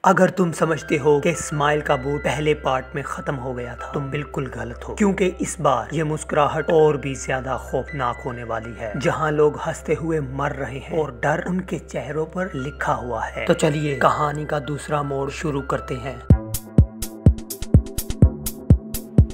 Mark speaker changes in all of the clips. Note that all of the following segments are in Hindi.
Speaker 1: अगर तुम समझते हो कि स्माइल का बूट पहले पार्ट में खत्म हो गया था, तुम बिल्कुल गलत हो, क्योंकि इस बार ये मुस्कुराहट और भी ज्यादा खौफनाक होने वाली है। जहां लोग हंसते हुए मर रहे हैं और डर उनके चेहरों पर लिखा हुआ है। तो चलिए कहानी का दूसरा मोड़ शुरू करते हैं।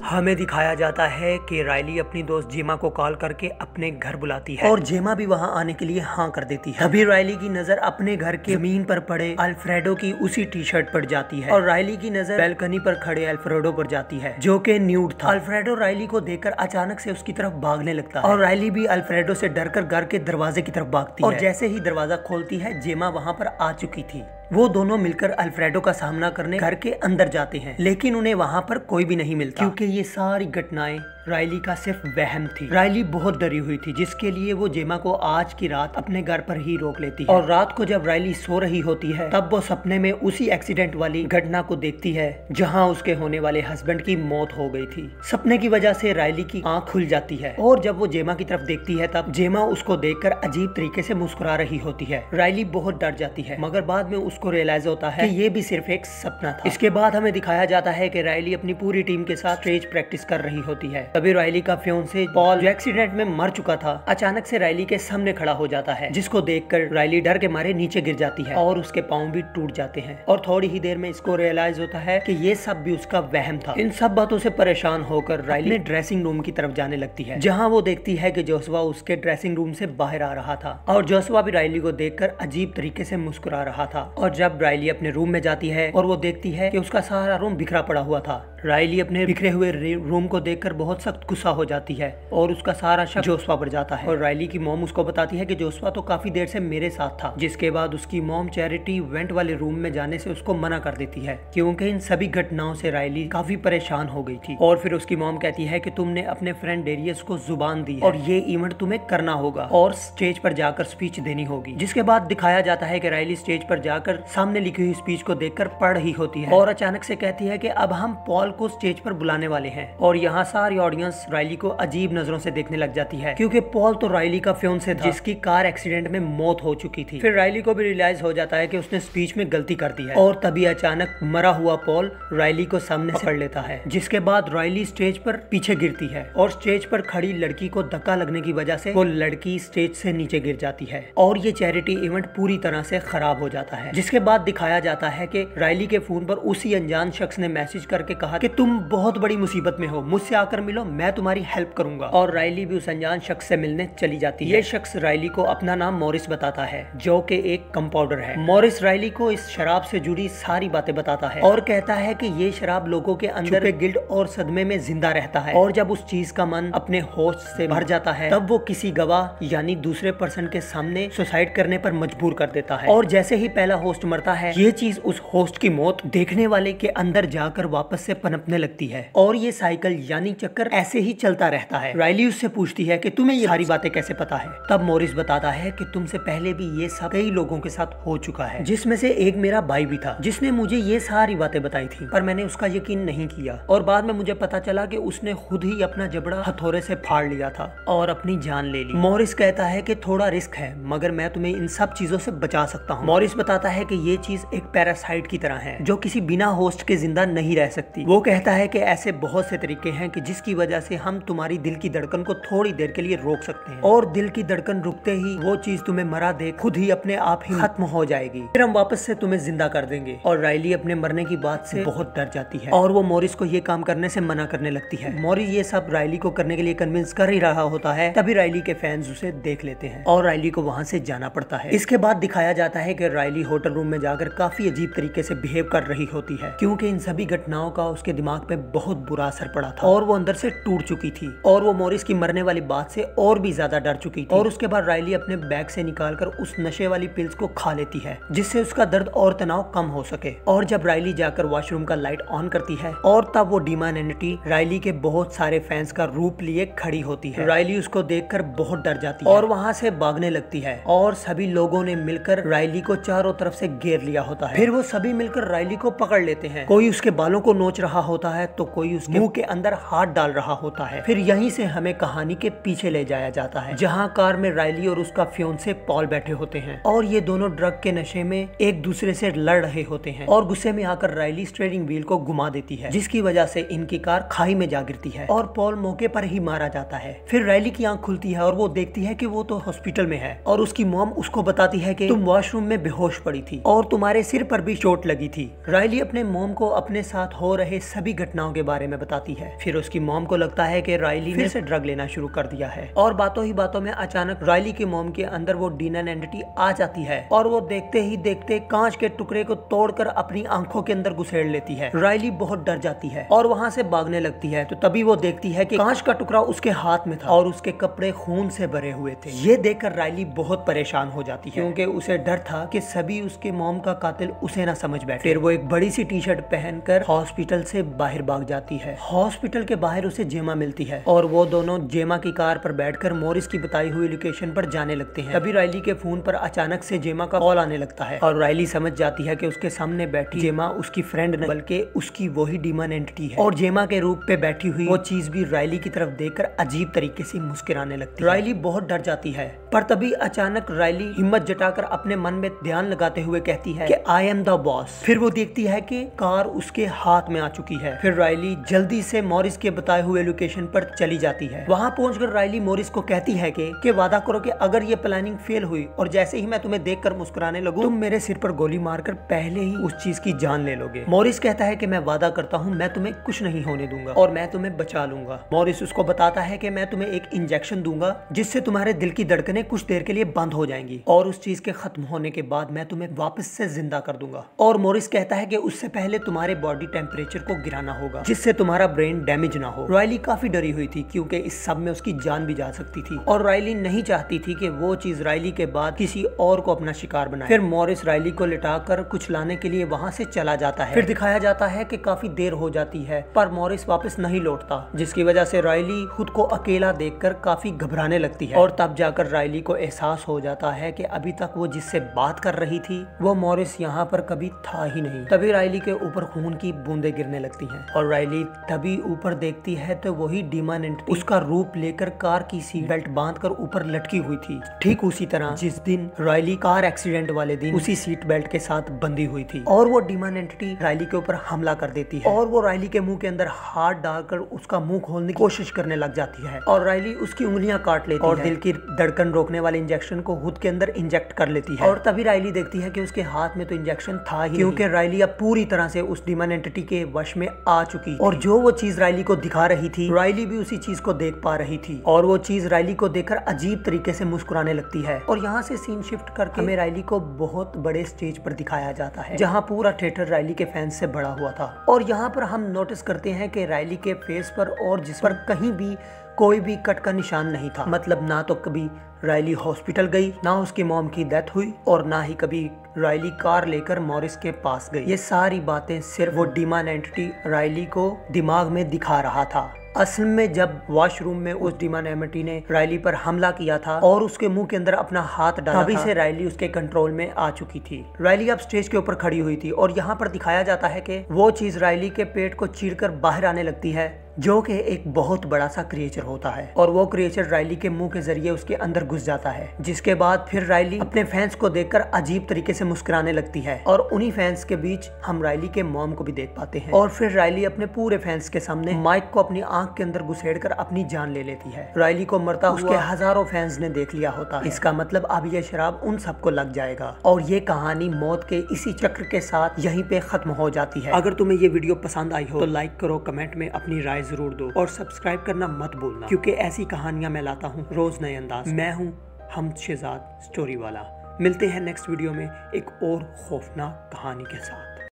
Speaker 1: हमें दिखाया जाता है कि रायली अपनी दोस्त जेमा को कॉल करके अपने घर बुलाती है और जेमा भी वहां आने के लिए हाँ कर देती है। तभी रायली की नजर अपने घर के जमीन पर पड़े अल्फ्रेडो की उसी टी शर्ट पर जाती है और रायली की नजर बैल्कनी पर खड़े अल्फ्रेडो पर जाती है जो कि न्यूड था। अल्फ्रेडो रायली को देखकर अचानक से उसकी तरफ भागने लगता है और रायली भी अल्फ्रेडो से डरकर घर के दरवाजे की तरफ भागती है और जैसे ही दरवाजा खोलती है जेमा वहाँ पर आ चुकी थी। वो दोनों मिलकर अल्फ्रेडो का सामना करने घर के अंदर जाते हैं, लेकिन उन्हें वहाँ पर कोई भी नहीं मिलता क्योंकि ये सारी घटनाएं रायली का सिर्फ वहम थी। रायली बहुत डरी हुई थी, जिसके लिए वो जेमा को आज की रात अपने घर पर ही रोक लेती है और रात को जब रायली सो रही होती है तब वो सपने में उसी एक्सीडेंट वाली घटना को देखती है जहाँ उसके होने वाले हस्बैंड की मौत हो गई थी। सपने की वजह से रायली की आंख खुल जाती है और जब वो जेमा की तरफ देखती है तब जेमा उसको देखकर अजीब तरीके से मुस्कुरा रही होती है। रायली बहुत डर जाती है, मगर बाद में उसको रियलाइज होता है कि ये भी सिर्फ एक सपना था। इसके बाद हमें दिखाया जाता है कि रायली अपनी पूरी टीम के साथ स्टेज प्रैक्टिस कर रही होती है। तभी रायली का फियोंसे पॉल, जो एक्सीडेंट में मर चुका था, अचानक से रायली के सामने खड़ा हो जाता है, जिसको देखकर रायली डर के मारे नीचे गिर जाती है और उसके पांव भी टूट जाते हैं और थोड़ी ही देर में इसको रियलाइज होता है कि ये सब भी उसका वहम था। इन सब बातों से परेशान होकर रायली ड्रेसिंग रूम की तरफ जाने लगती है, जहाँ वो देखती है कि जोशुआ उसके ड्रेसिंग रूम से बाहर आ रहा था और जोशुआ भी रायली को देखकर अजीब तरीके से मुस्कुरा रहा था। और जब रायली अपने रूम में जाती है और वो देखती है कि उसका सारा रूम बिखरा पड़ा हुआ था, रायली अपने बिखरे हुए रूम को देखकर बहुत सख्त गुस्सा हो जाती है और उसका सारा शक जोशुआ पर जाता है और रायली की मॉम उसको बताती है कि जोशुआ तो काफी देर से मेरे साथ था। जिसके बाद उसकी मॉम चैरिटी इवेंट वाले रूम में जाने से उसको मना कर देती है क्योंकि इन सभी घटनाओं से रायली काफी परेशान हो गई थी। और फिर उसकी मॉम कहती है कि तुमने अपने फ्रेंड डेरियस को जुबान दी है और ये इवेंट तुम्हें करना होगा और स्टेज पर जाकर स्पीच देनी होगी। जिसके बाद दिखाया जाता है कि रायली स्टेज पर जाकर सामने लिखी हुई स्पीच को देखकर पढ़ रही होती है और अचानक से कहती है कि अब हम पॉल को स्टेज पर बुलाने वाले हैं। और यहाँ सारी ऑडियंस रायली को अजीब नजरों से देखने लग जाती है क्योंकि पॉल तो रायली का फियोंसे था जिसकी कार एक्सीडेंट में मौत हो चुकी थी। फिर रायली को भी रियलाइज हो जाता है कि उसने स्पीच में गलती कर दी है और तभी अचानक मरा हुआ पॉल रायली को सामने से पकड़ लेता है। जिसके बाद रायली स्टेज पर पीछे गिरती है और स्टेज पर खड़ी लड़की को धक्का लगने की वजह से वो लड़की स्टेज से नीचे गिर जाती है और ये चैरिटी इवेंट पूरी तरह से खराब हो जाता है। जिसके बाद दिखाया जाता है कि रायली के फोन पर उसी अनजान शख्स ने मैसेज करके कहा कि तुम बहुत बड़ी मुसीबत में हो, मुझसे आकर मिलो, मैं तुम्हारी हेल्प करूंगा। और रायली भी उस अनजान शख्स से मिलने चली जाती है। ये शख्स रायली को अपना नाम मॉरिस बताता है जो कि एक कंपाउंडर है। मॉरिस रायली को इस शराब से जुड़ी सारी बातें बताता है और कहता है कि ये शराब लोगों के अंदर गिल्ट और सदमे में जिंदा रहता है और जब उस चीज का मन अपने होस्ट से भर जाता है तब वो किसी गवाह यानी दूसरे पर्सन के सामने सुसाइड करने पर मजबूर कर देता है। और जैसे ही पहला होस्ट मरता है ये चीज उस होस्ट की मौत देखने वाले के अंदर जाकर वापस से पनपने लगती है और ये साइकिल यानी चक्कर ऐसे ही चलता रहता है। रायली उससे पूछती है कि तुम्हें ये सारी बातें कैसे पता है। तब मॉरिस बताता है कि तुमसे पहले भी ये सब कई लोगों के साथ हो चुका है, जिसमें से एक मेरा भाई भी था जिसने मुझे ये सारी बातें बताई थी, पर मैंने उसका यकीन नहीं किया और बाद में मुझे पता चला कि उसने खुद ही अपना जबड़ा हथौड़े से फाड़ लिया था और अपनी जान ले ली। मॉरिस कहता है कि थोड़ा रिस्क है मगर मैं तुम्हें इन सब चीजों से बचा सकता हूँ। मॉरिस बताता है कि ये चीज एक पैरासाइट की तरह है जो किसी बिना होस्ट के जिंदा नहीं रह सकती। वो कहता है कि ऐसे बहुत से तरीके हैं कि जिसकी वजह से हम तुम्हारी दिल की धड़कन को थोड़ी देर के लिए रोक सकते हैं और दिल की धड़कन रुकते ही वो चीज तुम्हें मरा दे खुद ही अपने आप ही खत्म हो जाएगी, फिर हम वापस से तुम्हें जिंदा कर देंगे। और रायली अपने मरने की बात से बहुत डर जाती है और वो मॉरिस को ये काम करने से मना करने लगती है। मॉरिस ये सब रायली को करने के लिए कन्विंस कर ही रहा होता है, तभी रायली के फैंस उसे देख लेते हैं और रायली को वहाँ से जाना पड़ता है। इसके बाद दिखाया जाता है कि रायली होटल रूम में जाकर काफी अजीब तरीके से बिहेव कर रही होती है क्योंकि इन सभी घटनाओं का उसके दिमाग पे बहुत बुरा असर पड़ा था और वो अंदर से टूट चुकी थी और वो मॉरिस की मरने वाली बात से और भी ज्यादा डर चुकी थी। और उसके बाद रायली अपने बैग से निकालकर उस नशे वाली पिल्स को खा लेती है जिससे उसका दर्द और तनाव कम हो सके। और जब रायली जाकर वॉशरूम का लाइट ऑन करती है और तब वो डीमन एंटिटी रायली के बहुत सारे फैंस का रूप लिए खड़ी होती है। रायली उसको देखकर बहुत डर जाती है और वहाँ से भागने लगती है और सभी लोगों ने मिलकर रायली को चारों तरफ से घेर लिया होता है। फिर वो सभी मिलकर रायली को पकड़ लेते हैं। कोई उसके बालों को नोच रहा रहा होता है तो कोई उसके मुंह के अंदर हाथ डाल रहा होता है। फिर यहीं से हमें कहानी के पीछे ले जाया जाता है, जहाँ कार में राइली और उसका फियोंसे पॉल बैठे होते हैं और ये दोनों ड्रग के नशे में एक दूसरे से लड़ रहे होते हैं और गुस्से में आकर राइली स्टीयरिंग व्हील को घुमा देती है, जिसकी वजह से इनकी कार खाई में जा गिरती है और पॉल मौके पर ही मारा जाता है। फिर राइली की आंख खुलती है और वो देखती है कि वो तो हॉस्पिटल में है और उसकी मॉम उसको बताती है कि तुम वॉशरूम में बेहोश पड़ी थी और तुम्हारे सिर पर भी चोट लगी थी। राइली अपने मॉम को अपने साथ हो रहे सभी घटनाओं के बारे में बताती है। फिर उसकी मॉम को लगता है कि राइली फिर से ड्रग लेना शुरू कर दिया है और बातों ही बातों में अचानक राइली की मॉम के अंदर वो डीमन एंटिटी आ जाती है और वो देखते ही देखते कांच के टुकड़े को तोड़कर अपनी आंखों के अंदर घुसेड़ लेती है। राइली बहुत डर जाती है और वहाँ से भागने लगती है तो तभी वो देखती है कि कांच का टुकड़ा उसके हाथ में था और उसके कपड़े खून से भरे हुए थे। ये देखकर राइली बहुत परेशान हो जाती है क्योंकि उसे डर था कि सभी उसके मॉम का कातिल उसे ना समझ बैठे। फिर वो एक बड़ी सी टी शर्ट पहनकर हॉस्पिटल से बाहर भाग जाती है। हॉस्पिटल के बाहर उसे जेमा मिलती है और वो दोनों जेमा की कार पर बैठकर मॉरिस की बताई हुई लोकेशन पर जाने लगते हैं। तभी राइली के फोन पर अचानक से जेमा का कॉल आने लगता है और राइली समझ जाती है कि उसके सामने बैठी जेमा उसकी फ्रेंड नहीं बल्कि उसकी वही डीमन एंटिटी है और जेमा के रूप पे बैठी हुई वो चीज भी राइली की तरफ देखकर अजीब तरीके से मुस्कुराने लगती है। राइली बहुत डर जाती है पर तभी अचानक राइली हिम्मत जुटाकर अपने मन में ध्यान लगाते हुए कहती है कि आई एम द बॉस। फिर वो देखती है कि कार उसके हाथ में आ चुकी है। फिर राइली जल्दी से मॉरिस के बताए हुए लोकेशन पर चली जाती है। वहाँ पहुंचकर राइली मॉरिस को कहती है कि वादा करो कि अगर ये प्लानिंग फेल हुई और जैसे ही मैं तुम्हें देखकर मुस्कुराने लगूं तुम मेरे सिर पर गोली मारकर पहले ही उस चीज की जान ले लोगे। मॉरिस कहता है कि मैं वादा करता हूँ मैं तुम्हें कुछ नहीं होने दूंगा और मैं तुम्हें बचा लूंगा। मॉरिस उसको बताता है कि मैं तुम्हें एक इंजेक्शन दूंगा जिससे तुम्हारे दिल की धड़कनें कुछ देर के लिए बंद हो जाएंगी और उस चीज के खत्म होने के बाद मैं तुम्हें वापस से जिंदा कर दूंगा। और मॉरिस कहता है कि उससे पहले तुम्हारे बॉडी टेम्परेचर को गिराना होगा जिससे तुम्हारा ब्रेन डैमेज ना हो। राइली काफी डरी हुई थी क्योंकि इस सब में उसकी जान भी जा सकती थी और राइली नहीं चाहती थी कि वो चीज राइली के बाद किसी और को अपना शिकार बनाए। फिर मॉरिस राइली को लिटाकर कुछ लाने के लिए वहाँ से चला जाता है। फिर दिखाया जाता है कि काफी देर हो जाती है पर मॉरिस वापस नहीं लौटता, जिसकी वजह से राइली खुद को अकेला देखकर काफी घबराने लगती है और तब जाकर राइली को एहसास हो जाता है कि अभी तक वो जिससे बात कर रही थी वो मॉरिस यहाँ पर कभी था ही नहीं। तभी राइली के ऊपर खून की बूंदें गिरने लगती हैं और राइली तभी ऊपर देखती है तो वही डीमन एंटिटी उसका रूप लेकर कार की सीट बेल्ट बांधकर ऊपर लटकी हुई थी, ठीक उसी तरह जिस दिन राइली कार एक्सीडेंट वाले दिन उसी सीट बेल्ट के साथ बंधी हुई थी। और वो डीमन एंटिटी राइली के ऊपर हमला कर देती है और वो राइली के मुंह के अंदर हाथ डालकर उसका मुंह खोलने की कोशिश करने लग जाती है और राइली उसकी उंगलियां काट लेती है और दिल की धड़कन रोकने वाले इंजेक्शन को खुद के अंदर इंजेक्ट कर लेती है। और तभी राइली देखती है कि उसके हाथ में तो इंजेक्शन था ही क्योंकि राइली अब पूरी तरह से उस डीमन एंटिटी के वश में आ चुकी और जो वो चीज राइली को दिखा रही थी राइली भी उसी चीज को देख पा रही थी और वो चीज राइली को देखकर अजीब तरीके से मुस्कुराने लगती है। और यहाँ से सीन शिफ्ट करके हमें राइली को बहुत बड़े स्टेज पर दिखाया जाता है जहाँ पूरा थिएटर राइली के फैंस से भरा हुआ था और यहाँ पर हम नोटिस करते हैं कि राइली के फेस पर और जिस पर कहीं भी कोई भी कट का निशान नहीं था। मतलब ना तो कभी राइली हॉस्पिटल गई, ना उसकी मॉम की डेथ हुई और ना ही कभी राइली कार लेकर मॉरिस के पास गई। ये सारी बातें सिर्फ वो डीमन एंटिटी राइली को दिमाग में दिखा रहा था। असल में जब वॉशरूम में उस डीमन एंटिटी ने राइली पर हमला किया था और उसके मुंह के अंदर अपना हाथ डाला तभी से राइली उसके कंट्रोल में आ चुकी थी। राइली अब स्टेज के ऊपर खड़ी हुई थी और यहाँ पर दिखाया जाता है कि वो चीज राइली के पेट को चीरकर बाहर आने लगती है जो कि एक बहुत बड़ा सा क्रिएचर होता है और वो क्रिएचर राइली के मुंह के जरिए उसके अंदर घुस जाता है, जिसके बाद फिर राइली अपने फैंस को देखकर अजीब तरीके से मुस्कुराने लगती है और उन्हीं फैंस के बीच हम राइली के मॉम को भी देख पाते हैं। और फिर राइली अपने पूरे फैंस के सामने माइक को अपनी आंख के अंदर घुसेड़कर अपनी जान ले लेती है। राइली को मरता उसके हजारों फैंस ने देख लिया होता है। इसका मतलब अब ये शराब उन सबको लग जाएगा और ये कहानी मौत के इसी चक्र के साथ यहीं पे खत्म हो जाती है। अगर तुम्हें ये वीडियो पसंद आई हो तो लाइक करो, कमेंट में अपनी राय जरूर दो और सब्सक्राइब करना मत भूलना क्योंकि ऐसी कहानियां मैं लाता हूँ रोज नए अंदाज। मैं हूँ हम शहजाद स्टोरी वाला। मिलते हैं नेक्स्ट वीडियो में एक और खौफनाक कहानी के साथ।